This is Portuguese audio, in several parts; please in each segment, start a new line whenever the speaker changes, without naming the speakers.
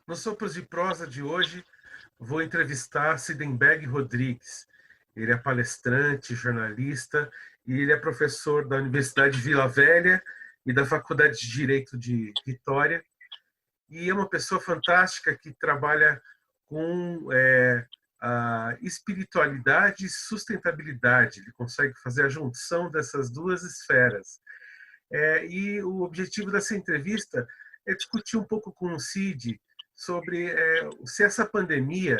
No Sopros de Prosa de hoje, vou entrevistar Sidenberg Rodrigues. Ele é palestrante, jornalista e ele é professor da Universidade de Vila Velha e da Faculdade de Direito de Vitória. E é uma pessoa fantástica que trabalha com a espiritualidade e sustentabilidade. Ele consegue fazer a junção dessas duas esferas. E o objetivo dessa entrevista é discutir um pouco com o Cid sobre se essa pandemia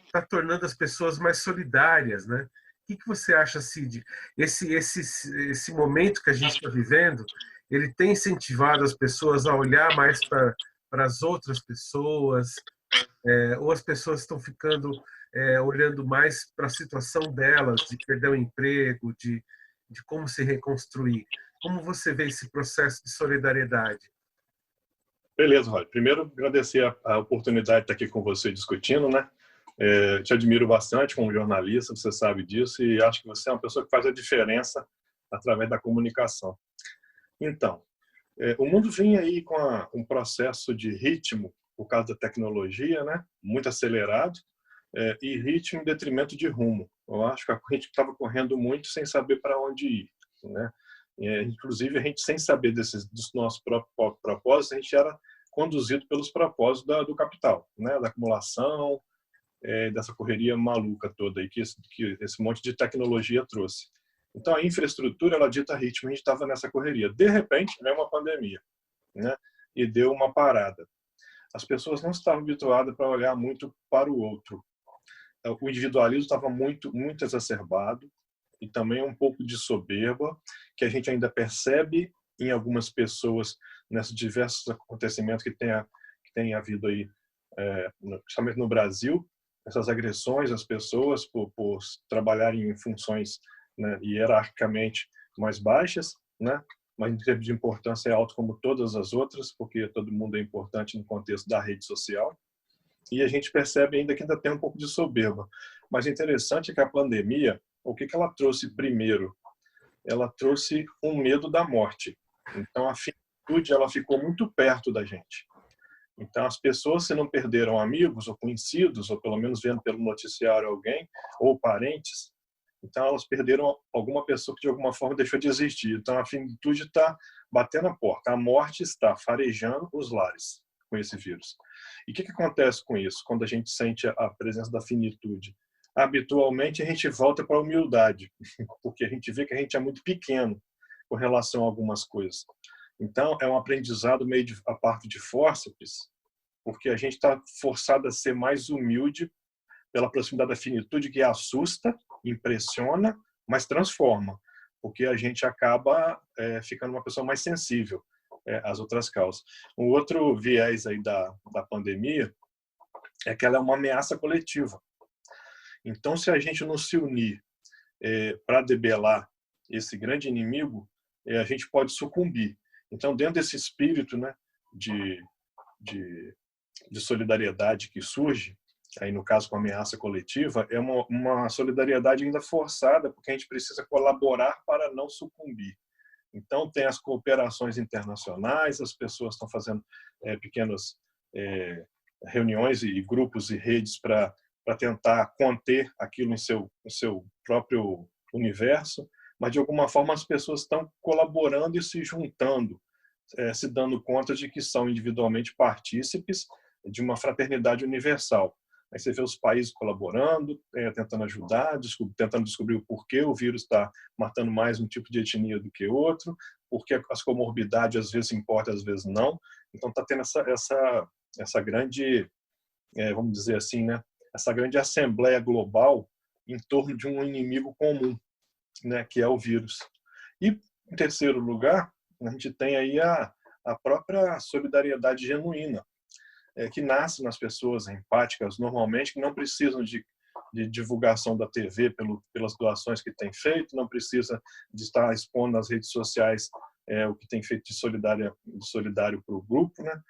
está tornando as pessoas mais solidárias, né? O que você acha, Cid? Esse momento que a gente está vivendo, ele tem incentivado as pessoas a olhar mais para as outras pessoas, ou as pessoas estão ficando olhando mais para a situação delas, de perder o emprego, de como se reconstruir? Como você vê esse processo de solidariedade?
Beleza, Roy. Primeiro, agradecer a oportunidade de estar aqui com você discutindo, né? Te admiro bastante como jornalista, você sabe disso, e acho que você é uma pessoa que faz a diferença através da comunicação. Então, o mundo vinha aí com um processo de ritmo, por causa da tecnologia, né? Muito acelerado, e ritmo em detrimento de rumo. Eu acho que a gente estava correndo muito sem saber para onde ir, né? Inclusive, a gente, sem saber dos nossos próprios propósitos, a gente era conduzido pelos propósitos do capital, né? Da acumulação, dessa correria maluca toda aí que esse monte de tecnologia trouxe. Então, a infraestrutura, ela dita ritmo, a gente estava nessa correria. De repente, veio uma pandemia, né? E deu uma parada. As pessoas não estavam habituadas para olhar muito para o outro. O individualismo estava muito, muito exacerbado, e também um pouco de soberba, que a gente ainda percebe em algumas pessoas, nesses diversos acontecimentos que tem havido aí, principalmente no Brasil, essas agressões às pessoas por trabalharem em funções, né, hierarquicamente mais baixas, né, mas em termos de importância é alto como todas as outras, porque todo mundo é importante no contexto da rede social. E a gente percebe ainda que ainda tem um pouco de soberba. Mas interessante é que a pandemia, o que ela trouxe primeiro? Ela trouxe um medo da morte. Então, a finitude ela ficou muito perto da gente. Então, as pessoas, se não perderam amigos ou conhecidos, ou pelo menos vendo pelo noticiário alguém, ou parentes, então elas perderam alguma pessoa que de alguma forma deixou de existir. Então, a finitude está batendo a porta. A morte está farejando os lares com esse vírus. E o que acontece com isso, quando a gente sente a presença da finitude? Habitualmente, a gente volta para a humildade, porque a gente vê que a gente é muito pequeno com relação a algumas coisas. Então, é um aprendizado meio a parte de fórceps, porque a gente está forçado a ser mais humilde pela proximidade da finitude, que assusta, impressiona, mas transforma, porque a gente acaba ficando uma pessoa mais sensível às outras causas. Um outro viés aí da pandemia é que ela é uma ameaça coletiva. Então, se a gente não se unir para debelar esse grande inimigo, a gente pode sucumbir. Então, dentro desse espírito, né, de solidariedade que surge, aí no caso com a ameaça coletiva, é uma solidariedade ainda forçada, porque a gente precisa colaborar para não sucumbir. Então, tem as cooperações internacionais, as pessoas estão fazendo pequenas reuniões e grupos e redes para tentar conter aquilo em seu próprio universo, mas de alguma forma as pessoas estão colaborando e se juntando, se dando conta de que são individualmente partícipes de uma fraternidade universal. Aí você vê os países colaborando, tentando ajudar, tentando descobrir o porquê o vírus está matando mais um tipo de etnia do que outro, porque as comorbidades às vezes importam, às vezes não. Então está tendo essa grande, vamos dizer assim, né, essa grande assembleia global em torno de um inimigo comum, né, que é o vírus. E, em terceiro lugar, a gente tem aí a própria solidariedade genuína, que nasce nas pessoas empáticas, normalmente, que não precisam de de divulgação da TV pelas doações que tem feito, não precisa de estar expondo nas redes sociais o que tem feito de solidário para o grupo, né,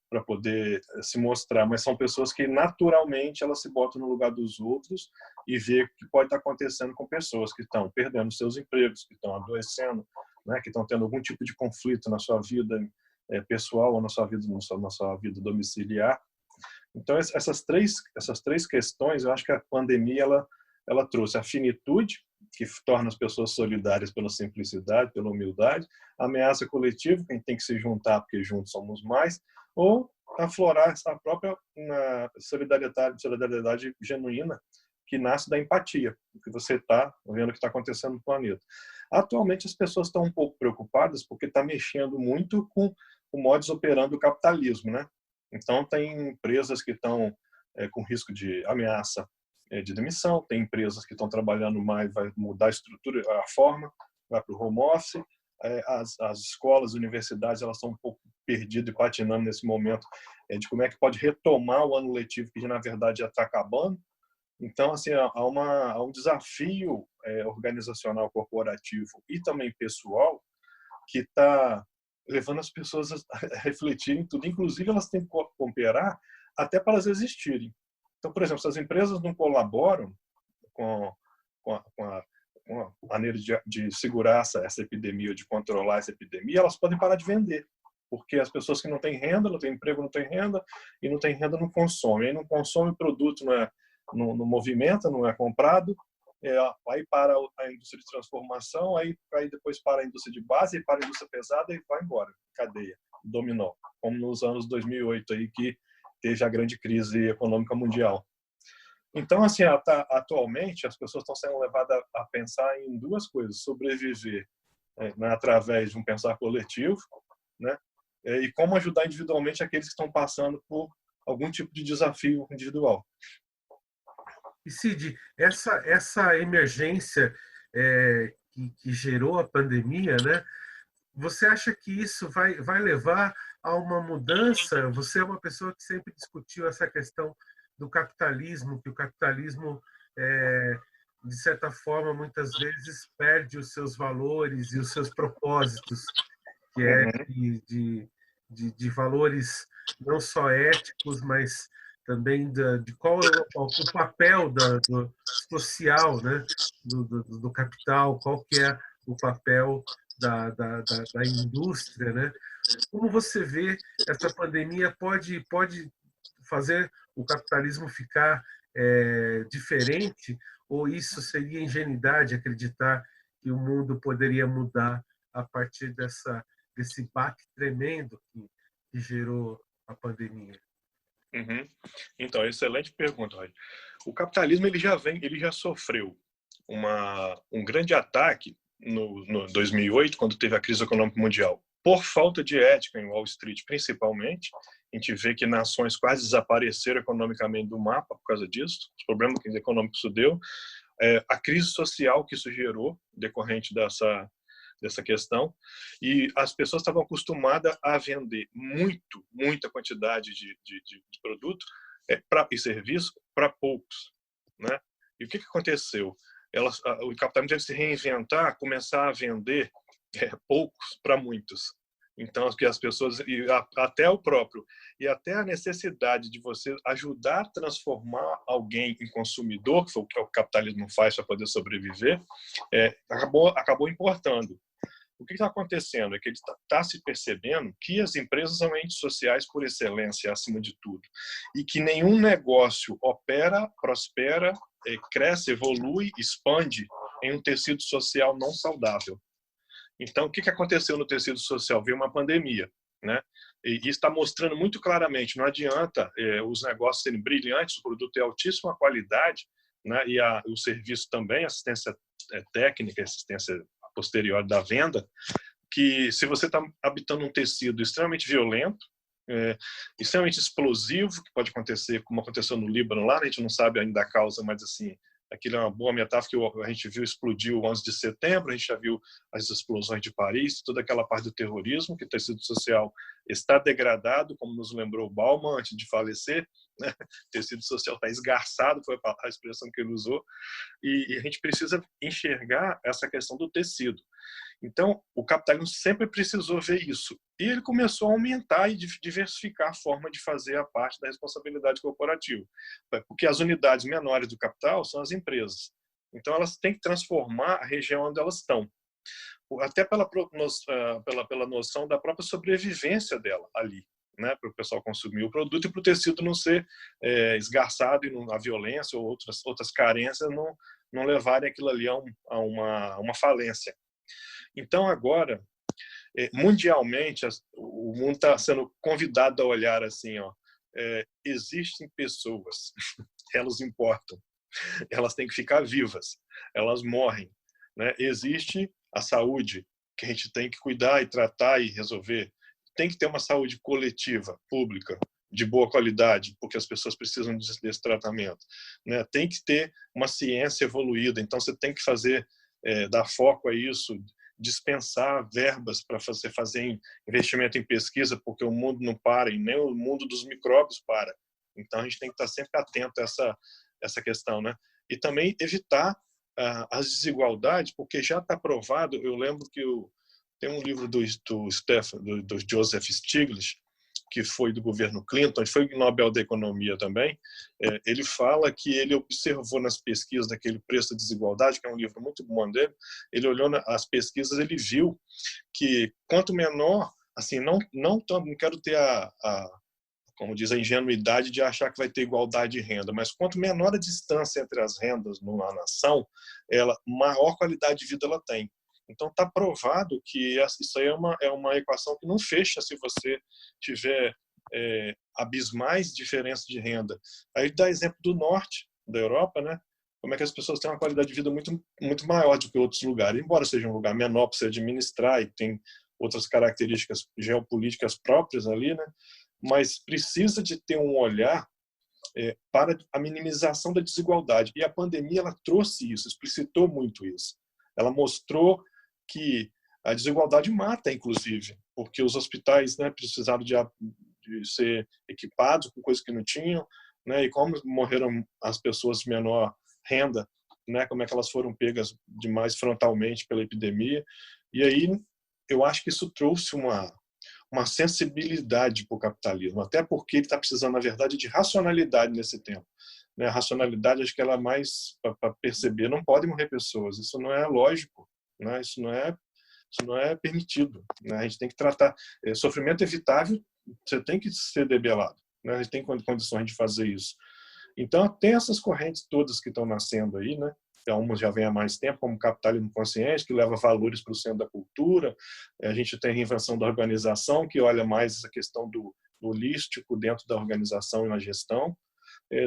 para poder se mostrar, mas são pessoas que naturalmente elas se botam no lugar dos outros e vê o que pode estar acontecendo com pessoas que estão perdendo seus empregos, que estão adoecendo, né, que estão tendo algum tipo de conflito na sua vida pessoal ou na sua vida domiciliar. Então essas três questões, eu acho que a pandemia ela trouxe a finitude, que torna as pessoas solidárias pela simplicidade, pela humildade, a ameaça coletiva, que a gente tem que se juntar porque juntos somos mais, ou aflorar essa própria solidariedade genuína que nasce da empatia, do que você está vendo o que está acontecendo no planeta. Atualmente as pessoas estão um pouco preocupadas porque está mexendo muito com o modus operandi do capitalismo, né? Então tem empresas que estão com risco de ameaça de demissão, tem empresas que estão trabalhando mais, vai mudar a estrutura, a forma, vai para o home office. As escolas, universidades, elas estão um pouco perdidas e patinando nesse momento de como é que pode retomar o ano letivo que na verdade já está acabando. Então, assim, há um desafio organizacional, corporativo e também pessoal que está levando as pessoas a refletirem tudo. Inclusive, elas têm que cooperar até para elas existirem. Então, por exemplo, se as empresas não colaboram com a maneira de segurar essa epidemia, de controlar essa epidemia, elas podem parar de vender. Porque as pessoas que não têm renda, não têm emprego, não têm renda, e não têm renda não consomem. Aí não consome o produto, não movimenta, não é comprado, aí para a indústria de transformação, aí depois para a indústria de base, aí para a indústria pesada e vai embora, cadeia, dominó, como nos anos 2008 aí que teve a grande crise econômica mundial. Então, assim, atualmente as pessoas estão sendo levadas a pensar em duas coisas: sobreviver através de um pensar coletivo, né, e como ajudar individualmente aqueles que estão passando por algum tipo de desafio individual.
E Cid, essa emergência que gerou a pandemia, né? Você acha que isso vai levar a uma mudança? Você é uma pessoa que sempre discutiu essa questão do capitalismo, que o capitalismo, de certa forma, muitas vezes perde os seus valores e os seus propósitos, que é
Uhum.
de valores não só éticos, mas também de qual é o papel do social, né, do capital, qual que é o papel da indústria, né? Como você vê essa pandemia pode fazer o capitalismo ficar diferente, ou isso seria ingenuidade acreditar que o mundo poderia mudar a partir desse baque tremendo que gerou a pandemia?
Uhum. Então, excelente pergunta, Roger. O capitalismo ele já sofreu um grande ataque no 2008, quando teve a crise econômica mundial, por falta de ética em Wall Street, principalmente. A gente vê que nações quase desapareceram economicamente do mapa por causa disso, os problemas econômicos que isso deu, a crise social que isso gerou, decorrente dessa questão, e as pessoas estavam acostumadas a vender muita quantidade de produto e serviço para poucos, né? E o que aconteceu? O capitalismo teve que se reinventar, começar a vender poucos para muitos. Então, que as pessoas, e até o próprio, e até a necessidade de você ajudar a transformar alguém em consumidor, que foi o que o capitalismo faz para poder sobreviver, acabou importando. O que está acontecendo é que ele está se percebendo que as empresas são entes sociais por excelência, acima de tudo, e que nenhum negócio opera, prospera, cresce, evolui, expande em um tecido social não saudável. Então, o que aconteceu no tecido social? Veio uma pandemia, né? E isso está mostrando muito claramente, não adianta os negócios serem brilhantes, o produto é altíssima qualidade, né? E o serviço também, assistência técnica, assistência posterior da venda, que se você está habitando um tecido extremamente violento, extremamente explosivo, que pode acontecer, como aconteceu no Líbano lá, a gente não sabe ainda a causa, mas assim, Aquilo é uma boa metáfora que a gente viu explodir o 11 de setembro, a gente já viu as explosões de Paris, toda aquela parte do terrorismo, que o tecido social está degradado, como nos lembrou Bauman antes de falecer, né? O tecido social está esgarçado, foi a expressão que ele usou, e a gente precisa enxergar essa questão do tecido. Então, o capitalismo sempre precisou ver isso. E ele começou a aumentar e diversificar a forma de fazer a parte da responsabilidade corporativa. Porque as unidades menores do capital são as empresas. Então, elas têm que transformar a região onde elas estão. Até pela noção da própria sobrevivência dela ali, né, para o pessoal consumir o produto e para o tecido não ser esgarçado e a violência ou outras carências não levarem aquilo ali a uma falência. Então, agora, mundialmente, o mundo está sendo convidado a olhar assim, existem pessoas, elas importam, elas têm que ficar vivas, elas morrem, né? Existe a saúde, que a gente tem que cuidar e tratar e resolver. Tem que ter uma saúde coletiva, pública, de boa qualidade, porque as pessoas precisam desse tratamento, né? Tem que ter uma ciência evoluída, então você tem que dar foco a isso, dispensar verbas para você fazer investimento em pesquisa, porque o mundo não para e nem o mundo dos micróbios para. Então a gente tem que estar sempre atento a essa questão, né? E também evitar as desigualdades, porque já está provado. Eu lembro que tem um livro do Joseph Stiglitz, que foi do governo Clinton, foi Nobel da Economia também. Ele fala que ele observou nas pesquisas daquele Preço da Desigualdade, que é um livro muito bom dele, ele olhou as pesquisas, ele viu que quanto menor, assim, não quero ter como diz, a ingenuidade de achar que vai ter igualdade de renda, mas quanto menor a distância entre as rendas numa nação, maior qualidade de vida ela tem. Então, está provado que isso aí é uma equação que não fecha se você tiver abismais diferenças de renda. Aí dá exemplo do norte da Europa, né? Como é que as pessoas têm uma qualidade de vida muito, muito maior do que outros lugares, embora seja um lugar menor para você administrar e tem outras características geopolíticas próprias ali, né? Mas precisa de ter um olhar para a minimização da desigualdade. E a pandemia ela trouxe isso, explicitou muito isso. Ela mostrou que a desigualdade mata, inclusive, porque os hospitais, né, precisaram de ser equipados com coisas que não tinham, né, e como morreram as pessoas de menor renda, né, como é que elas foram pegas demais frontalmente pela epidemia. E aí eu acho que isso trouxe uma sensibilidade para o capitalismo, até porque ele está precisando, na verdade, de racionalidade nesse tempo. Né? A racionalidade, acho que ela é mais para perceber, não podem morrer pessoas, isso não é lógico, né? Isso não é permitido. Né? A gente tem que tratar. Sofrimento evitável, você tem que ser debelado. Né? A gente tem condições de fazer isso. Então, tem essas correntes todas que estão nascendo aí, né? Umas já vem há mais tempo, como o capitalismo consciente, que leva valores para o centro da cultura. A gente tem a reinvenção da organização, que olha mais essa questão do holístico dentro da organização e na gestão.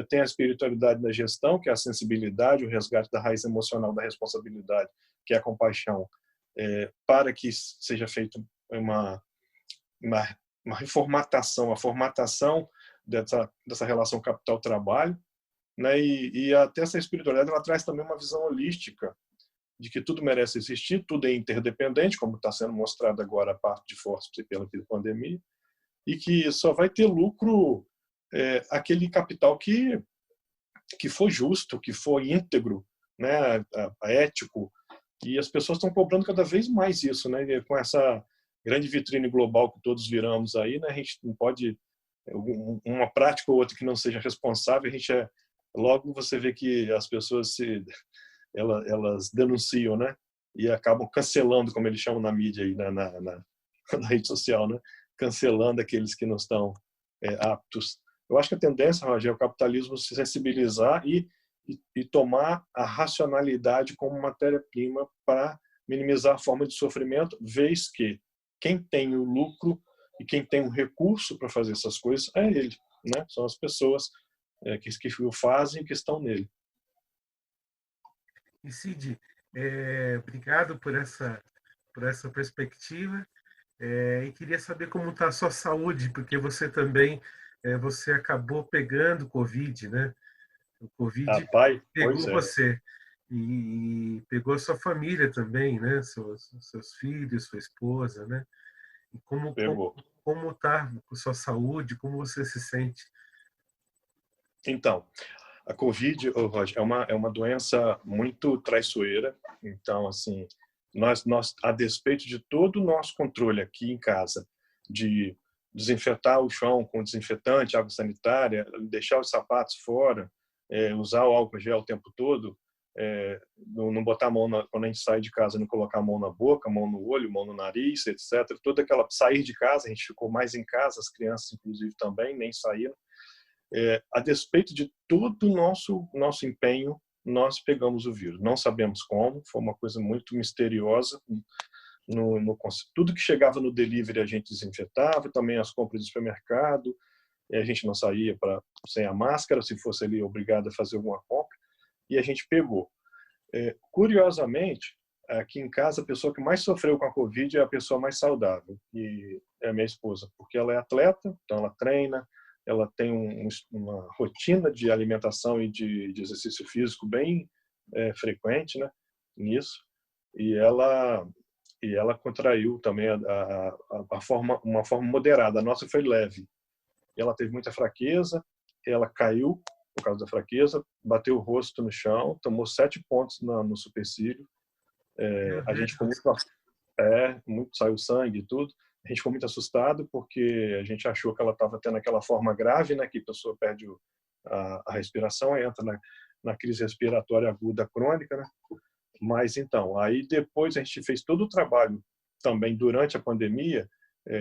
Tem a espiritualidade da gestão, que é a sensibilidade, o resgate da raiz emocional da responsabilidade, que é a compaixão, para que seja feita uma reformatação, a formatação dessa relação capital-trabalho, né? E até essa espiritualidade ela traz também uma visão holística de que tudo merece existir, tudo é interdependente, como está sendo mostrado agora a parte de força pela pandemia, e que só vai ter lucro aquele capital que for justo, que for íntegro, né, ético, e as pessoas estão cobrando cada vez mais isso, né, com essa grande vitrine global que todos viramos aí, né, a gente não pode uma prática ou outra que não seja responsável, a gente logo você vê que as pessoas elas denunciam, né, e acabam cancelando, como eles chamam na mídia aí, na rede social, né, cancelando aqueles que não estão aptos. Eu acho que a tendência, Roger, é o capitalismo se sensibilizar e tomar a racionalidade como matéria-prima para minimizar a forma de sofrimento, vez que quem tem o lucro e quem tem o recurso para fazer essas coisas é ele, né? São as pessoas que o fazem e que estão nele.
E Cid, obrigado por essa perspectiva. E queria saber como está a sua saúde, porque você também você acabou pegando Covid, né? O Covid
Rapaz, pois
pegou
é,
você e pegou a sua família também, né? Seus filhos, sua esposa, né? E
pegou.
como tá com sua saúde, como você se sente?
Então, a Covid, ô, Roger, é uma doença muito traiçoeira. Então, assim, a despeito de todo o nosso controle aqui em casa, de desinfetar o chão com desinfetante, água sanitária, deixar os sapatos fora, usar o álcool gel o tempo todo, não botar a mão quando a gente sai de casa, não colocar a mão na boca, a mão no olho, a mão no nariz, etc. Toda aquela sair de casa, a gente ficou mais em casa, as crianças inclusive também nem saíram. A despeito de todo o nosso empenho, nós pegamos o vírus. Não sabemos como, foi uma coisa muito misteriosa. Tudo que chegava no delivery a gente desinfetava, também as compras do supermercado, a gente não saía sem a máscara, se fosse ali obrigado a fazer alguma compra, e a gente pegou. Curiosamente, aqui em casa, a pessoa que mais sofreu com a Covid é a pessoa mais saudável, e é a minha esposa, porque ela é atleta, então ela treina, ela tem uma rotina de alimentação e de exercício físico bem frequente, né, nisso, e ela contraiu também uma forma moderada. A nossa foi leve. Ela teve muita fraqueza, ela caiu por causa da fraqueza, bateu o rosto no chão, tomou 7 pontos no supercílio.
Meu
A gente ficou
Deus.
muito, saiu sangue e tudo. A gente ficou muito assustado porque a gente achou que ela estava tendo aquela forma grave, né, que a pessoa perde a respiração e entra na crise respiratória aguda crônica, né? Mas então, aí depois a gente fez todo o trabalho também durante a pandemia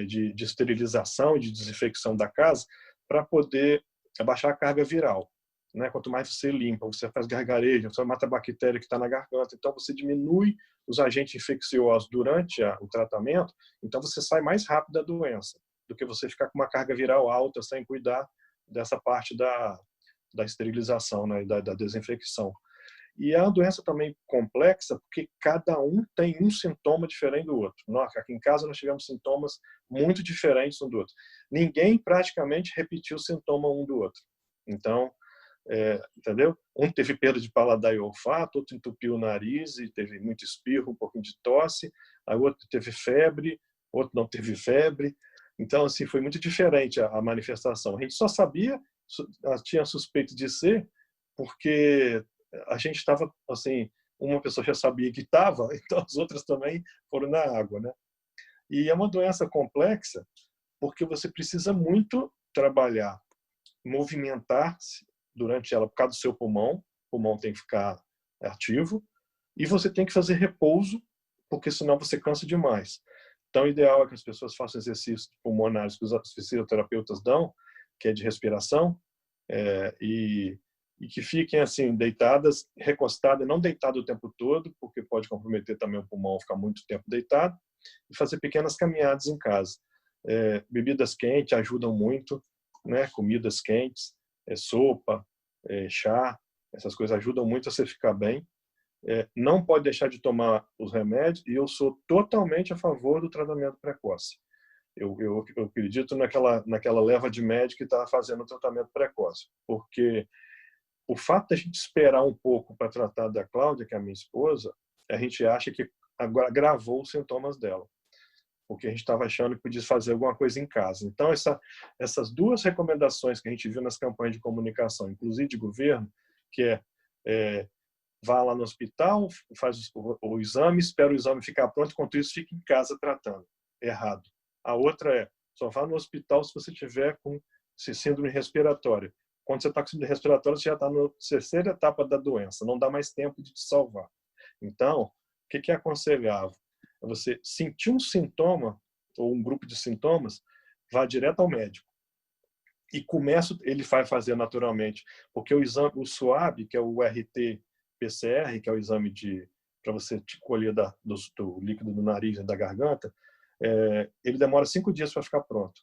de esterilização, de desinfecção da casa, para poder abaixar a carga viral. Né? Quanto mais você limpa, você faz gargarejo, você mata a bactéria que está na garganta, então você diminui os agentes infecciosos durante o tratamento, então você sai mais rápido da doença do que você ficar com uma carga viral alta sem cuidar dessa parte da esterilização, né? Da desinfecção. E é uma doença também complexa, porque cada um tem um sintoma diferente do outro. Nós, aqui em casa, nós tivemos sintomas muito diferentes um do outro. Ninguém praticamente repetiu o sintoma um do outro. Então, entendeu? Um teve perda de paladar e olfato, outro entupiu o nariz e teve muito espirro, um pouquinho de tosse, a outro teve febre, outro não teve febre. Então, assim, foi muito diferente a manifestação. A gente só sabia, tinha suspeito de ser, porque a gente estava, assim, uma pessoa já sabia que estava, então as outras também foram na água, né? E é uma doença complexa, porque você precisa muito trabalhar, movimentar-se durante ela por causa do seu pulmão, o pulmão tem que ficar ativo, e você tem que fazer repouso, porque senão você cansa demais. Então, o ideal é que as pessoas façam exercícios pulmonares que os fisioterapeutas dão, que é de respiração, e que fiquem assim deitadas, recostadas, não deitado o tempo todo, porque pode comprometer também o pulmão ficar muito tempo deitado, e fazer pequenas caminhadas em casa. Bebidas quentes ajudam muito, né? Comidas quentes, sopa, chá, essas coisas ajudam muito a você ficar bem. Não pode deixar de tomar os remédios, e eu sou totalmente a favor do tratamento precoce. Eu acredito naquela leva de médico que está fazendo o tratamento precoce, porque o fato da gente esperar um pouco para tratar da Cláudia, que é a minha esposa, a gente acha que agora agravou os sintomas dela, porque a gente estava achando que podia fazer alguma coisa em casa. Então, essas duas recomendações que a gente viu nas campanhas de comunicação, inclusive de governo, que vá lá no hospital, faz o exame, espera o exame ficar pronto, enquanto isso fica em casa tratando. Errado. A outra só vá no hospital se você tiver com síndrome respiratória. Quando você está com síndrome respiratória, você já está na terceira etapa da doença, não dá mais tempo de te salvar. Então, o que é aconselhável? É você sentir um sintoma, ou um grupo de sintomas, vá direto ao médico. E começa, ele vai fazer naturalmente, porque o exame, o SWAB, que é o RT-PCR, que é o exame para você te colher do líquido do nariz e da garganta, ele demora 5 dias para ficar pronto.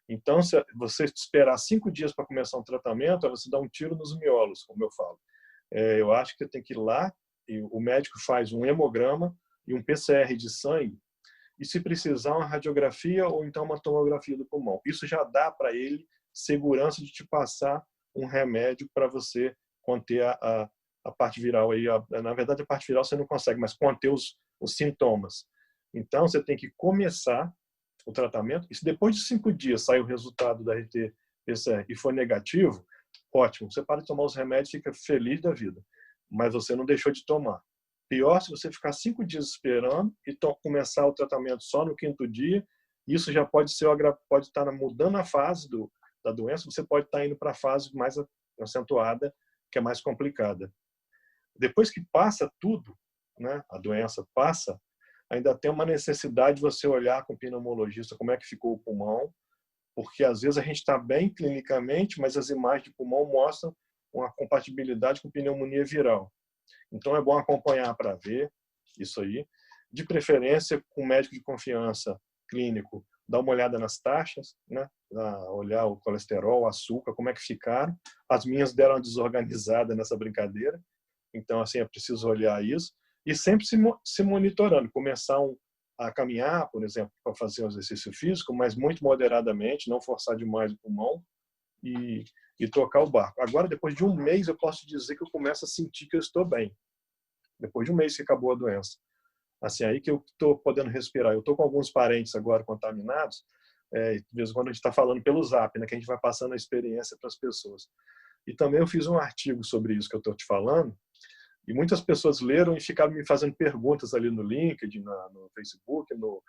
Então, se você esperar 5 dias para começar um tratamento, você dá um tiro nos miolos, como eu falo. Eu acho que tem que ir lá, e o médico faz um hemograma e um PCR de sangue, e se precisar uma radiografia ou então uma tomografia do pulmão. Isso já dá para ele segurança de te passar um remédio para você conter a parte viral aí. Na verdade, a parte viral você não consegue, mas conter os sintomas. Então, você tem que começar o tratamento, e se depois de 5 dias sair o resultado da RT-PCR e for negativo, ótimo, você para de tomar os remédios e fica feliz da vida, mas você não deixou de tomar. Pior se você ficar 5 dias esperando e começar o tratamento só no 5º dia, isso já pode estar mudando a fase da doença, você pode estar indo para a fase mais acentuada, que é mais complicada. Depois que passa tudo, né, a doença passa, ainda tem uma necessidade de você olhar com o pneumologista como é que ficou o pulmão, porque às vezes a gente está bem clinicamente, mas as imagens de pulmão mostram uma compatibilidade com pneumonia viral. Então é bom acompanhar para ver isso aí. De preferência, com um médico de confiança clínico, dar uma olhada nas taxas, né? Olhar o colesterol, o açúcar, como é que ficaram. As minhas deram uma desorganizada nessa brincadeira, então assim é preciso olhar isso. E sempre se monitorando, começar a caminhar, por exemplo, para fazer um exercício físico, mas muito moderadamente, não forçar demais o pulmão e tocar o barco. Agora, depois de um mês, eu posso dizer que eu começo a sentir que eu estou bem. Depois de um mês que acabou a doença. Assim, aí que eu estou podendo respirar. Eu estou com alguns parentes agora contaminados, de vez em quando a gente está falando pelo Zap, né, que a gente vai passando a experiência para as pessoas. E também eu fiz um artigo sobre isso que eu estou te falando, e muitas pessoas leram e ficaram me fazendo perguntas ali no LinkedIn, no Facebook, no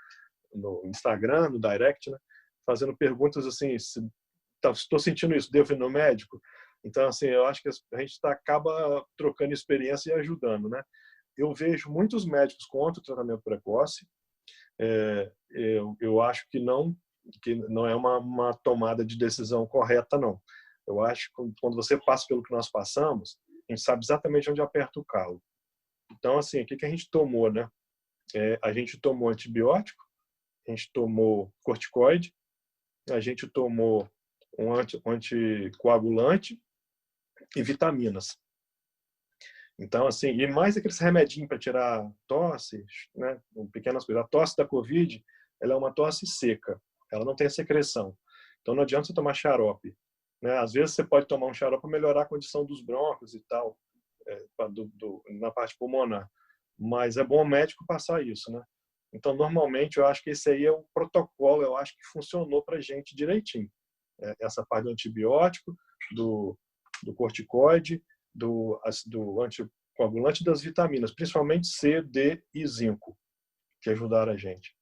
Instagram, no Direct, né? Fazendo perguntas assim, estou sentindo isso, devo ir no médico? Então, assim, eu acho que a gente acaba trocando experiência e ajudando, né? Eu vejo muitos médicos contra o tratamento precoce. Eu acho que não é uma tomada de decisão correta, não. Eu acho que quando você passa pelo que nós passamos, a gente sabe exatamente onde aperta o calo. Então, assim, o que a gente tomou, né? A gente tomou antibiótico, a gente tomou corticoide, a gente tomou um anticoagulante e vitaminas. Então, assim, e mais aqueles remedinhos para tirar tosse, né? Pequenas coisas. A tosse da Covid, ela é uma tosse seca, ela não tem secreção. Então, não adianta você tomar xarope, né? Às vezes você pode tomar um xarope para melhorar a condição dos brônquios e tal, na parte pulmonar. Mas é bom o médico passar isso, né? Então, normalmente, eu acho que esse aí é o protocolo, eu acho que funcionou para a gente direitinho. Essa parte do antibiótico, do corticoide, do anticoagulante e das vitaminas, principalmente C, D e zinco, que ajudaram a gente.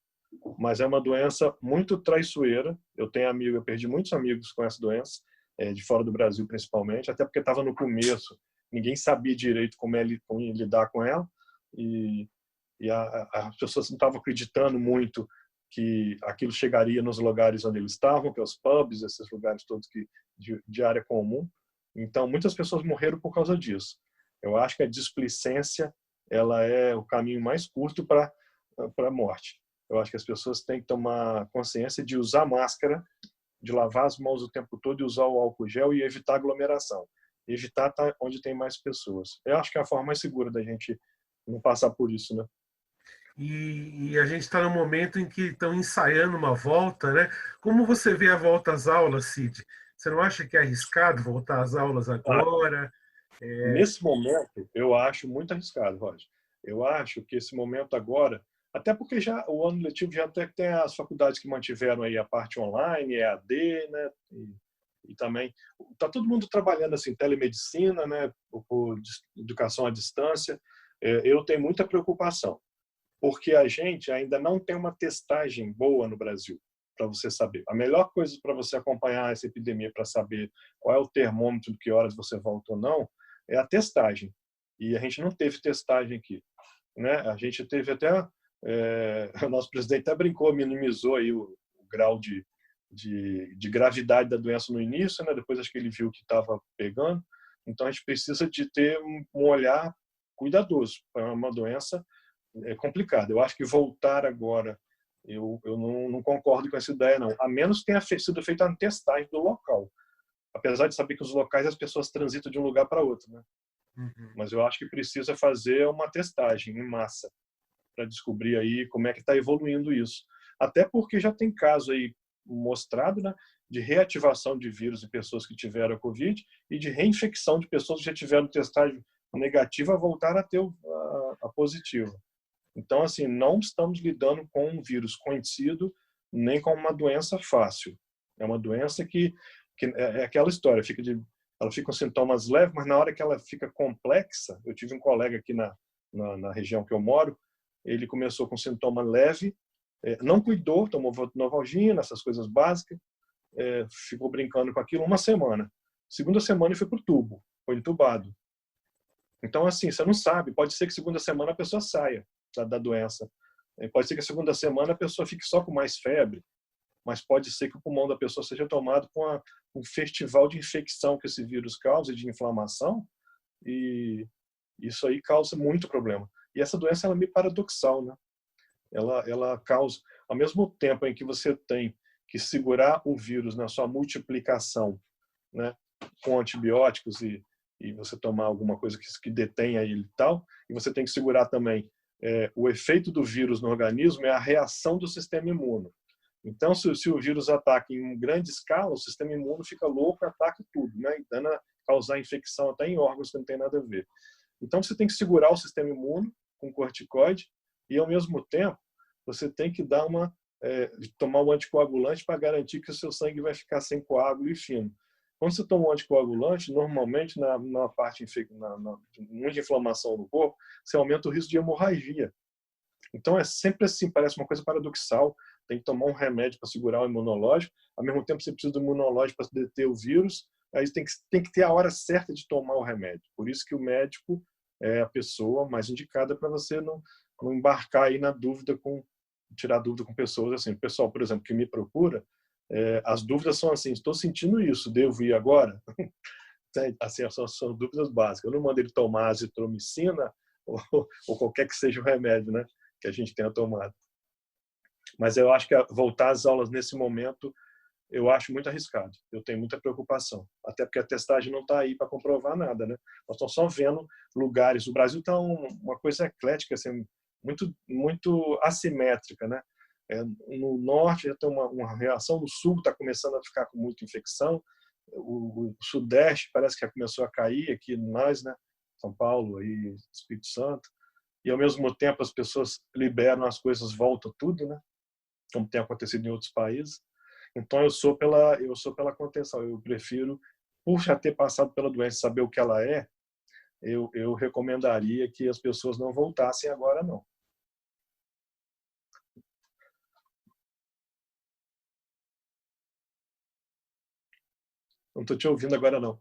Mas é uma doença muito traiçoeira. Eu perdi muitos amigos com essa doença, de fora do Brasil principalmente, até porque estava no começo, ninguém sabia direito como lidar com ela, e as pessoas não estavam acreditando muito que aquilo chegaria nos lugares onde eles estavam, que é os pubs, esses lugares todos de área comum. Então, muitas pessoas morreram por causa disso. Eu acho que a displicência ela é o caminho mais curto para a morte. Eu acho que as pessoas têm que tomar consciência de usar máscara, de lavar as mãos o tempo todo e usar o álcool gel e evitar aglomeração. Evitar estar onde tem mais pessoas. Eu acho que é a forma mais segura da gente não passar por isso, né?
E a gente está no momento em que estão ensaiando uma volta, né? Como você vê a volta às aulas, Cid? Você não acha que é arriscado voltar às aulas
Ah,
agora?
nesse momento, eu acho muito arriscado, Roger. Eu acho que esse momento agora, até porque já o ano letivo já até tem as faculdades que mantiveram aí a parte online, EAD, né? E também está todo mundo trabalhando assim, telemedicina, né? Por educação à distância. Eu tenho muita preocupação, porque a gente ainda não tem uma testagem boa no Brasil, para você saber. A melhor coisa para você acompanhar essa epidemia, para saber qual é o termômetro, de que horas você volta ou não, é a testagem. E a gente não teve testagem aqui, né? A gente teve até o nosso presidente até brincou, minimizou aí o grau de gravidade da doença no início, né? Depois acho que ele viu que estava pegando. Então a gente precisa de ter um olhar cuidadoso para uma doença complicada. Eu acho que voltar agora, eu não concordo com essa ideia, não. A menos que tenha sido feita uma testagem do local. Apesar de saber que os locais as pessoas transitam de um lugar para outro, né?
Uhum.
Mas eu acho que precisa fazer uma testagem em massa para descobrir aí como é que está evoluindo isso. Até porque já tem caso aí mostrado, né, de reativação de vírus em pessoas que tiveram a Covid e de reinfecção de pessoas que já tiveram testagem negativa a voltar a ter a positiva. Então, assim, não estamos lidando com um vírus conhecido nem com uma doença fácil. É uma doença que é aquela história, ela fica com sintomas leves, mas na hora que ela fica complexa, eu tive um colega aqui na região que eu moro, ele começou com sintoma leve, não cuidou, tomou Novalgina, essas coisas básicas, ficou brincando com aquilo uma semana. Segunda semana ele foi para o tubo, foi entubado. Então, assim, você não sabe, pode ser que segunda semana a pessoa saia da doença. Pode ser que a segunda semana a pessoa fique só com mais febre, mas pode ser que o pulmão da pessoa seja tomado com um festival de infecção que esse vírus causa, de inflamação, e isso aí causa muito problema. E essa doença ela é meio paradoxal, né? Ela causa, ao mesmo tempo em que você tem que segurar o vírus na sua multiplicação, né, com antibióticos e você tomar alguma coisa que detenha ele e tal, e você tem que segurar também o efeito do vírus no organismo é a reação do sistema imune. Então, se o vírus ataca em grande escala, o sistema imune fica louco, ataca tudo, né, e dando a causar infecção até em órgãos que não tem nada a ver. Então, você tem que segurar o sistema imune com corticoide e, ao mesmo tempo, você tem que tomar um anticoagulante para garantir que o seu sangue vai ficar sem coágulo e fino. Quando você toma um anticoagulante, normalmente, na parte muita inflamação no corpo, você aumenta o risco de hemorragia. Então, é sempre assim, parece uma coisa paradoxal. Tem que tomar um remédio para segurar o imunológico, ao mesmo tempo você precisa do imunológico para deter o vírus, aí tem que ter a hora certa de tomar o remédio. Por isso que o médico é a pessoa mais indicada para você não embarcar aí na dúvida tirar dúvida com pessoas assim. O pessoal, por exemplo, que me procura, as dúvidas são assim: estou sentindo isso, devo ir agora? Assim, são dúvidas básicas. Eu não mando ele tomar azitromicina ou qualquer que seja o remédio, né, que a gente tenha tomado. Mas eu acho que voltar às aulas nesse momento, eu acho muito arriscado. Eu tenho muita preocupação. Até porque a testagem não está aí para comprovar nada, né? Nós estamos só vendo lugares. O Brasil está uma coisa eclética, assim, muito, muito assimétrica, né? No norte já tem uma reação, no sul está começando a ficar com muita infecção, o sudeste parece que já começou a cair aqui mais, né? São Paulo e Espírito Santo. E ao mesmo tempo as pessoas liberam as coisas, volta tudo, né? Como tem acontecido em outros países. Então eu sou pela contenção. Eu prefiro, por já ter passado pela doença, saber o que ela é, eu recomendaria que as pessoas não voltassem agora, não. Não estou te ouvindo agora, não.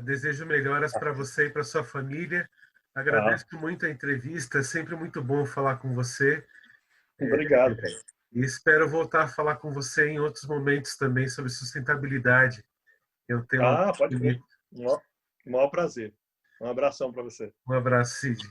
Desejo melhoras para você e para sua família. Agradeço muito a entrevista, é sempre muito bom falar com você.
Obrigado.
E espero voltar a falar com você em outros momentos também sobre sustentabilidade. Eu tenho
pode ver. Maior prazer. Um abração para você.
Um abraço, Cid.